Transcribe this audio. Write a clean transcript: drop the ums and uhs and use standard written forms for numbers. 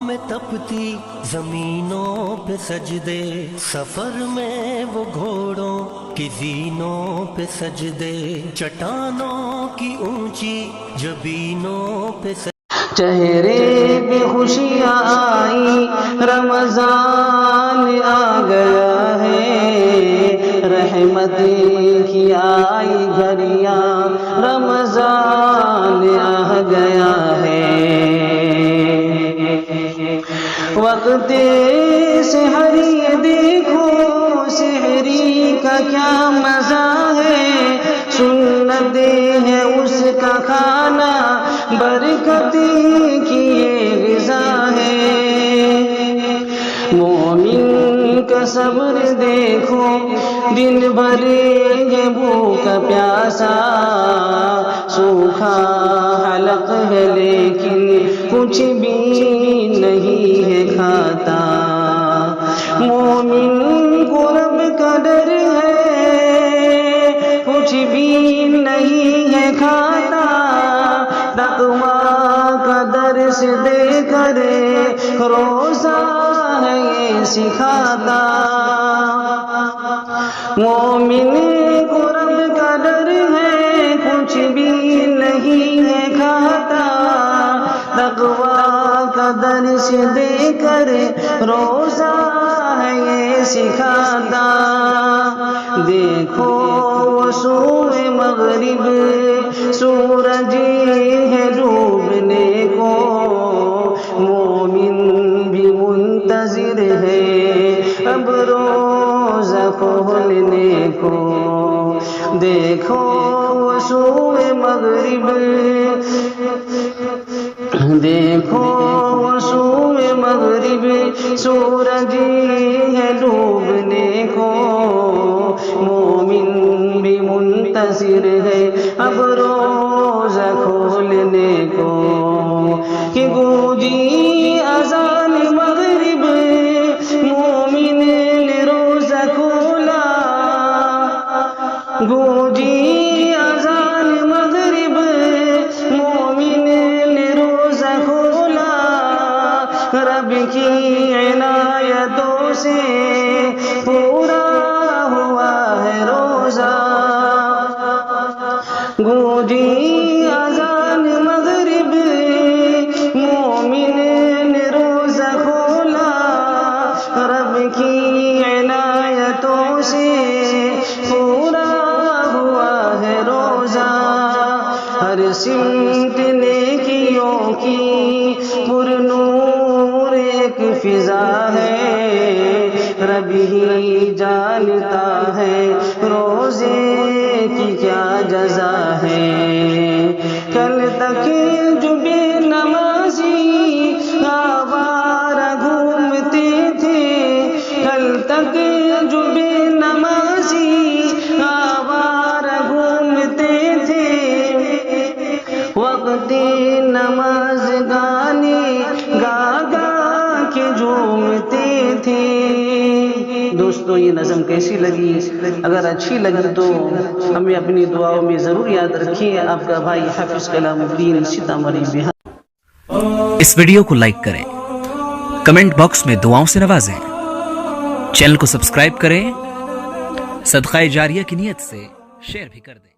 میں تپتی زمینوں پہ سجدے، سفر میں وہ گھوڑوں کی زینوں پہ سجدے، چٹانوں کی اونچی جبینوں پہ سجدے۔ چہرے پہ خوشیاں آئی، رمضان آ گیا ہے، رحمت کی آئی گھڑیاں، رمضان آ گیا ہے۔ وقت سحری دیکھو، سحری کا کیا مزہ ہے، سنت ہے اس کا کھانا، برکت کی یہ غذا ہے۔ مومن کا صبر دیکھو، دن بھر ہے بھوکا پیاسا، سوکھا حلق ہے لیکن کچھ بھی نہیں ہے کھاتا۔ مومن کو رب کا ڈر ہے، کچھ بھی نہیں ہے کھاتا، تقویٰ کا درس دے کر روزہ ہے یہ سکھاتا۔ مومن کو رب کا ڈر ہے، کچھ بھی نہیں ہے کھاتا، تقویٰ کا درس دے کر روزہ ہے یہ سکھاتا۔ دیکھو وہ سوئے مغرب، سورج ہے ڈوبنے کو، مومن بھی منتظر ہے اب روزہ کھولنے کو۔ دیکھو وہ سوئے مغرب، دیکھو وہ سوئے مغرب، سورج ہے ڈوبنے کو، مومن بھی منتظر ہے اب روزہ کھولنے کو۔ کہ گونجی اذان مغرب، مومن نے روزہ کھولا، گونجی اذان مغرب، مومن نے روزہ کھولا، رب کی عنایتوں سے پورا ہوا ہے روزہ۔ گونجی اذان مغرب، مومن نے روزہ کھولا، رب کی عنایتوں سے پورا ہوا ہے روزہ۔ ہر سمت نیکیوں کی پر نور ایک فضا ہے، رب ہی جانتا ہے روزے کی کیا جزا ہے۔ کل تک جو بے نمازی آوارہ گھومتے تھے، کل تک جو بے نمازی آوارہ گھومتے تھے، وقت نماز گانے گا گا کے جھومتے تھے۔ دوستو یہ نظم کیسی لگی؟ اگر اچھی لگی تو ہمیں اپنی دعاؤں میں ضرور یاد رکھیے۔ آپ کا بھائی حافظ کلام الدین، سیتامڑھی، بہار۔ اس ویڈیو کو لائک کریں، کمنٹ باکس میں دعاؤں سے نوازیں، چینل کو سبسکرائب کریں، صدقہ جاریہ کی نیت سے شیئر بھی کر دیں۔